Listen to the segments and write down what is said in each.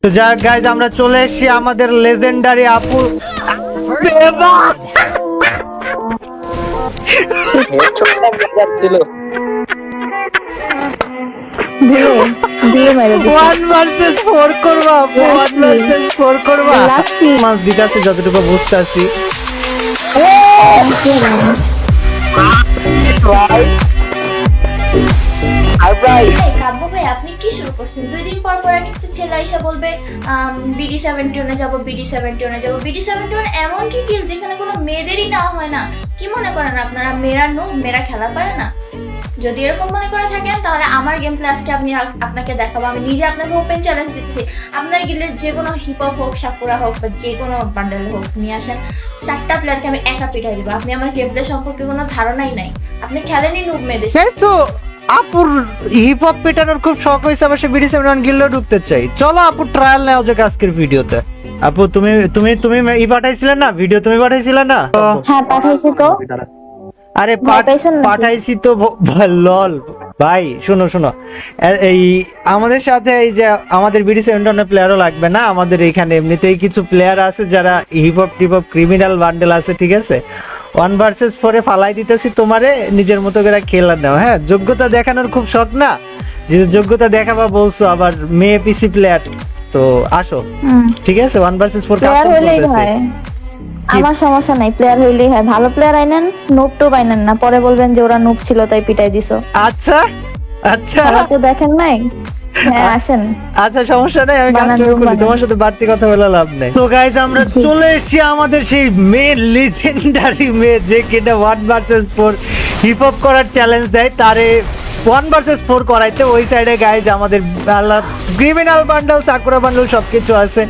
তো যাক গাইজ, আমরা চলে এসেছি আমাদের লেজেন্ডারি আপু ওয়ান ভার্সেস 4 করবা আপু, 1 ভার্সেস 4 করবা। মাস দিতাছে যতটুকু বুঝতাছি। কাব্য ভাই আপনি কি শুরু করছেন? 2 দিন পর পর কিন্তু ছেলে এসে বলবে BD71 যাবো, BD71 যাবো, BD71 এমন কি কিল যেখানে কোনো মেয়েদেরই নেওয়া হয় না। কি মনে করেন আপনারা মেয়েরা মেয়েরা খেলা পারে না? যদি এরকম মনে করে থাকেন তাহলে আমার গেম প্লে আজকে আমি আপনাকে দেখাবো। আমি নিজে আপনাকে ওপেন চ্যালেঞ্জ দিচ্ছি, আপনার গিল্ডের যে কোনো হিপ হপ হোক, সাকুরা হোক বা যে কোনো বান্ডেল হোক নিয়ে আসেন, 4টা প্লেয়ারকে আমি একা পিটাই দিব। আপনি আমার গেম প্লে সম্পর্কে কোনো ধারণাই নাই, আপনি খেলেনই নুব মেয়েদের সাথে। তো আপুর হিপ হপ পেটানোর খুব শখ হয়েছে, আবার সে BD71 গিল্ডে ঢুকতে চাই। চলো আপু ট্রায়াল নেওয়া যাক আজকের ভিডিওতে। আপু তুমি তুমি তুমি ই পাঠাইছিলে না ভিডিও, তুমি পাঠাইছিলে না? হ্যাঁ পাঠাইছি তো। আরে পাঠাইছেন নাকি? পাঠাইছি তো লল ভাই। শোনো শোনো, এই আমাদের সাথে এই যে আমাদের BD71 প্লেয়ারও লাগবে না, আমাদের এখানে এমনিতেই কিছু প্লেয়ার আছে যারা হিপ হপ টিপ হপ ক্রিমিনাল বান্ডেল আছে, ঠিক আছে? 1 ভার্সেস 4 ফালাই দিতেছি তোমারে, নিজের মতো করে খেলা নাও। হ্যাঁ, যোগ্যতা দেখানোর খুব শখ না, যে যোগ্যতা দেখাবা বলছো, আবার মেয়ে পিসি প্লেয়ার তো আসো, ঠিক আছে? 1 ভার্সেস 4 প্লেয়ার হইলেই হয়, আমার সমস্যা নাই, প্লেয়ার হইলেই হয়। ভালো প্লেয়ার আইনেন, নুব টুব আইনেন না, পরে বলবেন যে ওরা নুব ছিল তাই পিটাই দিছো। আচ্ছা আচ্ছা, খেলা তো দেখেন নাই। হ্যাঁ আসেন। আচ্ছা সমস্যা নাই, আমি কাজ শুরু করি, তোমার সাথে বাড়তি কথা বলে লাভ নাই। তো গাইজ আমরা চলে এসেছি আমাদের সেই মেয়ে লেজেন্ডারি মেয়ে, যে কিনা 1 ভার্সেস 4 হিপ হপ করার চ্যালেঞ্জ দেয়, তারে 1 ভার্সেস 4 করাইতে। ওই সাইডে গাইজ আমাদের ক্রিমিনাল বান্ডেল, সাকুরা বান্ডেল সবকিছু আছে।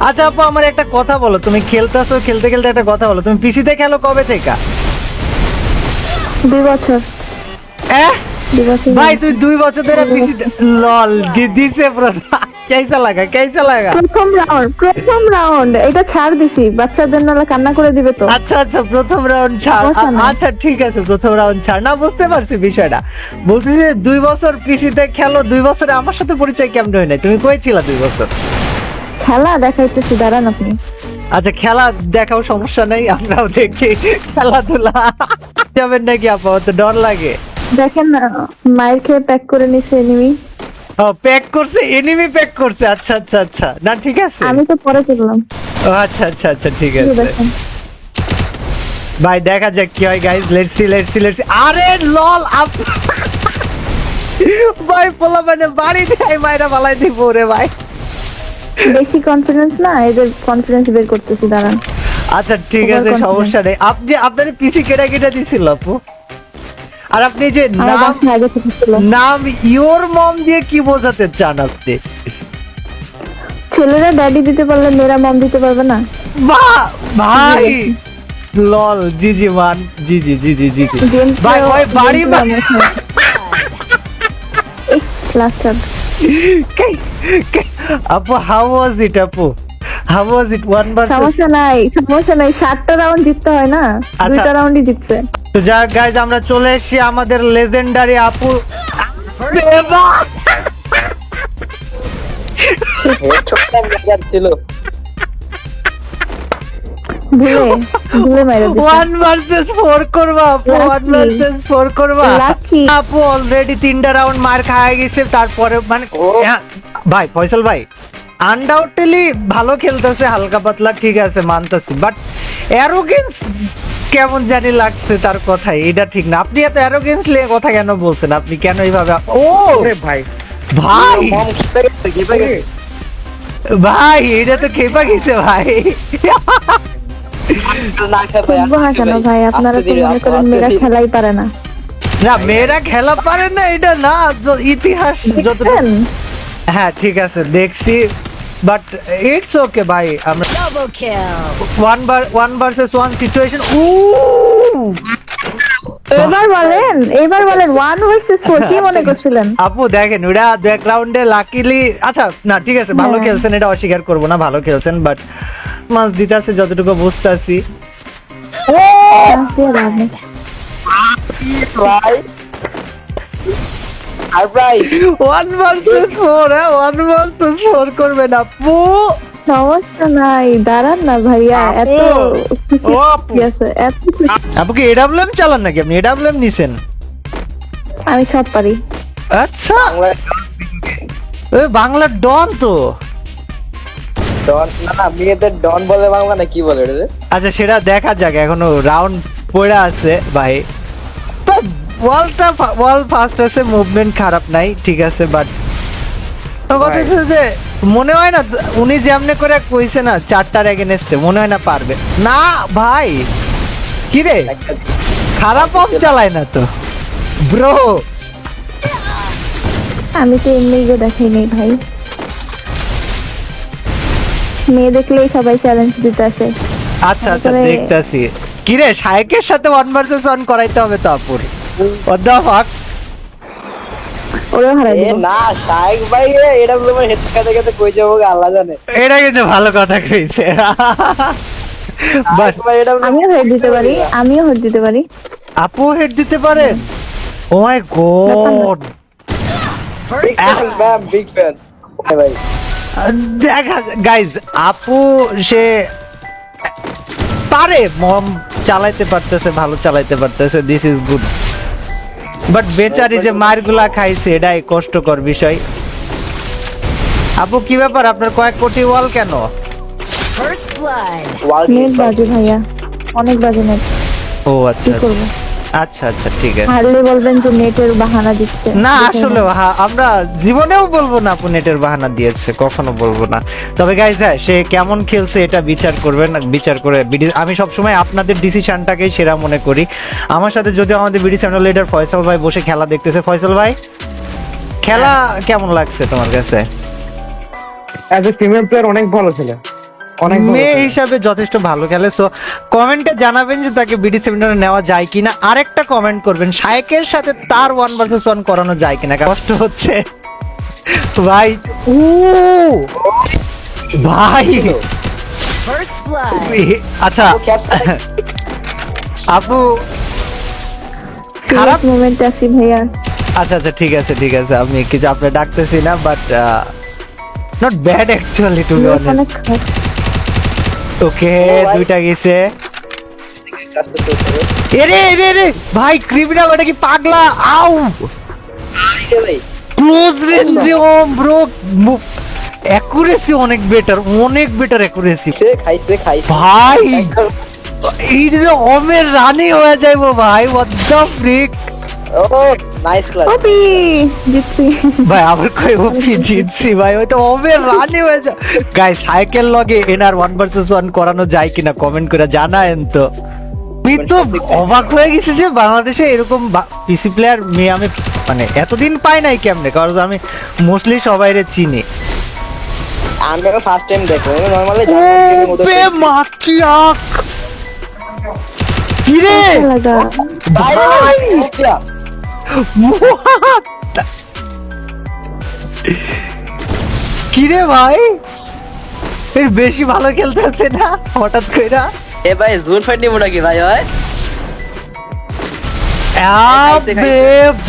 আচ্ছা আপু, আমার একটা কথা বলো, তুমি খেলতেছো, খেলতে খেলতে একটা কথা বলো, তুমি পিসিতে খেলো কবে থেকে? 2 বছর। ভাই তুই 2 বছর ধরে পিসিতে লল দিছে কেসা লাগা প্রথম রাউন্ড এটা ছাড় দিছি, বাচ্চাদের নালা কান্না করে দিবে তো। আচ্ছা আচ্ছা, প্রথম রাউন্ড ছাড়। আচ্ছা ঠিক আছে, প্রথম রাউন্ড ছাড় না, বুঝতে পারছি বিষয়টা। বলতেছি যে 2 বছর পিসিতে খেলো, 2 বছরে আমার সাথে পরিচয় কেমন হয় নাই? তুমি কই ছিলা 2 বছর? খেলা দেখাইতেছি, দাঁড়ান আপনি। আচ্ছা খেলা দেখাও, সমস্যা নেই, আমরাও দেখি খেলাধুলা। যাবেন নাকি আপাতত? ডর লাগে? দেখেন না, মায়ের খেয়ে প্যাক করে নিছে এনিমি। প্যাক করছে, এনিমি প্যাক করছে। আচ্ছা আচ্ছা আচ্ছা, না ঠিক আছে, আমি তো পরে করলাম। আচ্ছা আচ্ছা আচ্ছা ঠিক আছে ভাই, দেখা যাক কি হয় গাইস। Let's see. আরে লল আপ ভাই, পোলা মানে বাড়ি দেয় মাইরা বালাই দিব রে ভাই। বেশি কনফিডেন্স না, এদের কনফিডেন্স বের করতেছি, দাঁড়ান। আচ্ছা ঠিক আছে, সমস্যা নেই। আপনি আপনার পিসি কেটা দিছিল আপু? আর আপনি যে নাম ইওর মম দিয়ে কি বোঝাতে চান আপনি? ছেলেরা ড্যাডি দিতে পারলে মেয়েরা মম দিতে পারবে না? বাহ ভাই, লল জি মান, জি ভাই ভাই বাড়ি আপু, হাউ ওয়াজ ইট আপু? How was it? 1 ভার্সেস সমস্যা নাই 7টা রাউন্ড জিততে হয় না, 2টা রাউন্ডই জিতছে। তো যাক গাইজ, আমরা চলে এসেছি আমাদের লেজেন্ডারি আপু ছিল 1 ভার্সেস 4 করবা আপু, 1 ভার্সেস 4 করবা আপু। অলরেডি 3টা রাউন্ড মার খাওয়া গেছে, তারপরে মানে ভাই ফয়সাল ভাই আনডাউটেলি ভালো খেলতেছে, হালকা পাতলা ঠিক আছে মানতেছি, বাট অ্যারোগেন্স কেমন জানি লাগছে তার কথাই, এটা ঠিক না। আপনি এত অ্যারোগেন্স নিয়ে কথা কেন বলছেন? আপনি কেন এইভাবে? ও ভাই ভাই ভাই, এটা তো খেপা গেছে ভাই। ভাই আপনারা তো মনে করেন মেয়েরা খেলাই পারে না? না, মেয়েরা খেলা পারে না এটা না, ইতিহাস যত। হ্যাঁ ঠিক আছে দেখছি, বাট ইটস ওকে ভাই। আমরা 1 ভার্সেস 1 সিচুয়েশন। এবার বলেন 1 ভার্সেস 4 কি মনে করছিলেন? আপু দেখেন, ওটা এক রাউন্ডে লাকিলি, আচ্ছা না ঠিক আছে, ভালো খেলছেন, এটা অস্বীকার করব না, ভালো খেলছেন, বাট মাস দিতাছে যতটুকু বুঝতাছি। সারপ্রাইজ 1 ভার্সেস 4 হ্যাঁ 1 ভার্সেস 4 করবেন আপু। সমস্যা নাই, দাঁড়ান না ভাইয়া, এত খুশি ও আপু। আছে, এত খুশি। আপু কি এডাব্লিউএম চালান নাকি আপনি? এডাব্লিউএম নিছেন? আমি সব পারি। আচ্ছা বাংলা ওই বাংলা ডন তো। ডন না মেয়েদের ডন বলে বাংলা না কি বলে রে? আচ্ছা সেটা দেখা যাক, এখনো রাউন্ড পড়ে আছে ভাই। ওয়াল ফাস্ট আছে, মুভমেন্ট খারাপ নাই, ঠিক আছে, বাট কথা হচ্ছে যে মনে হয় না উনি যেমনে করে কইছে না 4টার এগেনস্টে, মনে হয় না পারবে না ভাই। কি রে খারাপ অফ চালায় না তো ব্রো। আমি তো এমনি গো দেখাই নেই ভাই, মেয়ে দেখলেই সবাই চ্যালেঞ্জ দিতে আসে। আচ্ছা আচ্ছা তারপরে- দেখতাছি। কি রে শায়েকের সাথে 1 ভার্সেস 1 করাইতে হবে তো আপুর। What the fuck? ওরেও হারাই এ দিব। না শাইক ভাই এটা বলে হেডশট খেতে খেতে কই যাবো গো আল্লাহ জানে। এটা কিন্তু ভালো কথা কইছে। বাট শাইক ভাই এটা আমিও হেড দিতে পারি, আমিও হেড দিতে পারি। আপু হেড দিতে পারেন? ও মাই গড। বিগ ফ্যান ভাই। দেখা গাইজ আপু সে পারে, মম চালাইতে পারতেছে, ভালো চালাইতে পারতেছে, দিস ইজ গুড। বাট বেচারি যে মারগুলা খাইছে এটাই কষ্টকর বিষয়। আপু কি ব্যাপার, আপনার কয়েক কোটি ওয়াল কেন? ওয়ার্ল্ড নেট বাজে ভাইয়া, অনেক বাজে নেট, ও কি আচ্ছা করবো? আচ্ছা আচ্ছা ঠিক আছে। হারলে বলবেন যে নেটের বাহানা দিচ্ছে। না দেখে আসলে আমরা জীবনেও বলবো না আপু নেটের বাহানা দিয়েছে, কখনো বলবো না। তবে গাইজ হ্যাঁ সে কেমন খেলছে এটা বিচার করবেন, বিচার করে আমি সবসময় আপনাদের ডিসিশনটাকেই সেরা মনে করি। আমার সাথে যদি আমাদের বিডি চ্যানেল লিডার ফয়সাল ভাই বসে খেলা দেখতেছে, ফয়সাল ভাই খেলা কেমন লাগছে তোমার কাছে? অ্যাজ এ ফিমেল প্লেয়ার অনেক ভালো ছিল, অনেক ভালো মেয়ে ছিল। হিসাবে যথেষ্ট ভালো খেলে। সো কমেন্টে জানাবেন যে তাকে বিডি সেমিনারে নেওয়া যায় কিনা। আরেকটা কমেন্ট করবেন শায়েকের সাথে তার 1 ভার্সেস 1 করানো যায় কিনা। কষ্ট হচ্ছে ভাই। ও ভাই আচ্ছা আপু খারাপ। মোমেন্ট আছি ভাইয়া। আচ্ছা আচ্ছা ঠিক আছে ঠিক আছে, আমি কিছু আপনি ডাকতেছি না, but not bad actually to be honest. অনেক খারাপ। ওকে ভাই। দুইটা গেছে। কাজটা তো করে এরে এরে এরে ভাই ক্রিমিনাল এটা কি পাগলা? আউ এই ভাই ক্লোজ রেঞ্জে ও ব্রো, অ্যাকুরেসি অনেক বেটার, অনেক বেটার অ্যাকুরেসি খাইছে ভাই। এই যে ওমের রানি হয়ে যাইবো ভাই, হোয়াট দ্য ফ্রিক ও নাইস ক্লাস। ওপি জিতছি। ভাই আমার কই ওপি জিতছি ভাই, ওই তো ওমের রানি হয়ে যায়। গাইস সাইকেল লগে এনার 1 ভার্সেস 1 করানো যায় কিনা কমেন্ট করে জানায়েন তো। আমি তো অবাক হয়ে গেছি যে বাংলাদেশে এরকম পিসি প্লেয়ার মেয়ে আমি মানে এতদিন পাই নাই কেমনে, কারণ আমি মোস্টলি সবাইরে চিনি। আমি ফার্স্ট টাইম দেখো নরমালি ওপে মাকিয়াক কি রে লাগা। ভাই What? কি রে ভাই এর বেশি ভালো খেলতেছে না হঠাৎ কইরা? এ ভাই জোন ফাইট নিব নাকি ভাই হয়? আবে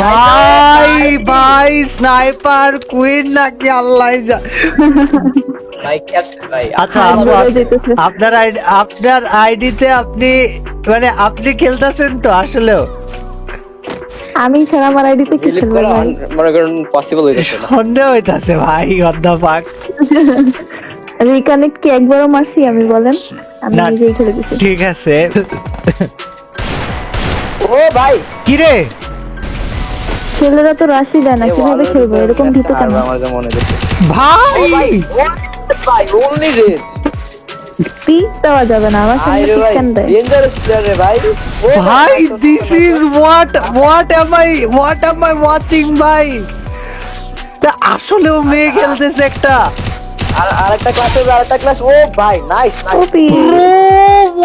ভাই ভাই স্নাইপার কুইন নাকি আল্লাহ যা। ভাই ক্যাপস ভাই আচ্ছা আমি বলে দিতেছি। আপনার আইডিতে আপনি মানে আপনি খেলতেছেন তো আসলেও? আমি ছাড়া আমার আইডিতে কি ডিলিট খেলবে করা ভাই? মনে করেন পসিবল হইছে না। সন্দেহ হইতাছে ভাই, অধ্যাপক। রিকানেক্ট কি একবারও মারছি আমি, বলেন? আমি না। নিজেই খেলে দিছি। ঠিক আছে। ও ভাই কি রে ছেলেরা তো রাশি দেয় না, এ কিভাবে ওয়ালের খেলবো উপরে এরকম ভীত কেন? আমার যে মনে হচ্ছে ভাই ভাই only this পিক দেওয়া যাবে না, আমার সামনে আরে পিক ভাই কেন দেয়? ডেঞ্জারাস প্লেয়ার রে ভাই ও ভাই this is what am I watching ভাই? তা আসলেও মেয়ে খেলতেছে একটা। আর আরেকটা ক্লাস ও ভাই nice OP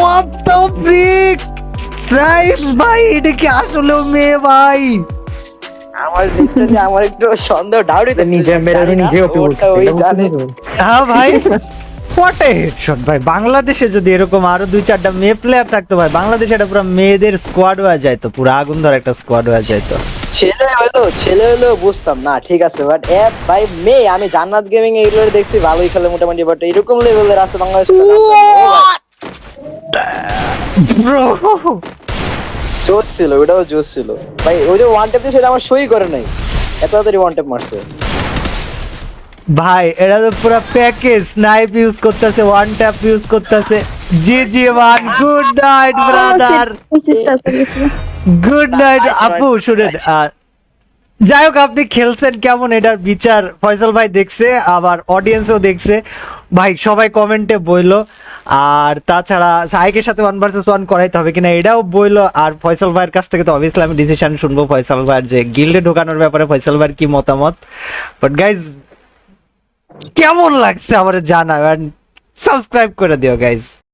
what the freak nice ভাই, এটা কি আসলেও মেয়ে ভাই? আমার দেখতে যে আমার একটু সন্দেহ ডাউটই তো নিজে মেরে নিজে ওপি বলছে, ওই এটা জানে বুঝতে পারছো? হ্যাঁ ভাই হোয়াট এ হেডশট ভাই। বাংলাদেশে যদি এরকম আরো 2-4টা মেয়ে প্লেয়ার থাকতো ভাই, বাংলাদেশে এটা পুরো মেয়েদের স্কোয়াড হয়ে যায় তো, পুরো আগুন ধরা একটা স্কোয়াড হয়ে যায় তো। ছেলে হলো বুঝতাম না, ঠিক আছে, বাট ভাই মেয়ে, আমি জান্নাত গেমিং এগুলো দেখছি ভালোই খেলে মোটামুটি, বাট এরকম লেভেলের আছে বাংলাদেশ। ব্রো জোস ছিল, ওটাও জোস ছিল ভাই। ওই যে ওয়ান ট্যাপ সেটা আমার সই করে নাই, এত তাড়াতাড়ি ওয়ান ট্যাপ মারছে। ভাই এরা তো পুরো প্যাকেজ, স্নাইপ ইউজ করতেছে, ওয়ান ট্যাপ ইউজ করতেছে। G G one, good night brother, good night আপু। শুনেন, যাই হোক আপনি খেলছেন কেমন এটার বিচার ফয়সাল ভাই দেখছে, আবার অডিয়েন্সও দেখছে ভাই, সবাই কমেন্টে বইলো। আর তাছাড়া সাইকের সাথে 1 vs 1 করাইতে হবে কিনা এটাও বইলো। আর ফয়সাল ভাইয়ের কাছ থেকে তো অবভিয়াসলি আমি ডিসিশন শুনবো ফয়সাল ভাইয়ের, যে গিল্ডে ঢোকানোর ব্যাপারে ফয়সাল ভাইয়ের কি মতামত। বাট গাইজ কেমন লাগছে আমার জানাও, এন্ড সাবস্ক্রাইব করে দিও গাইজ।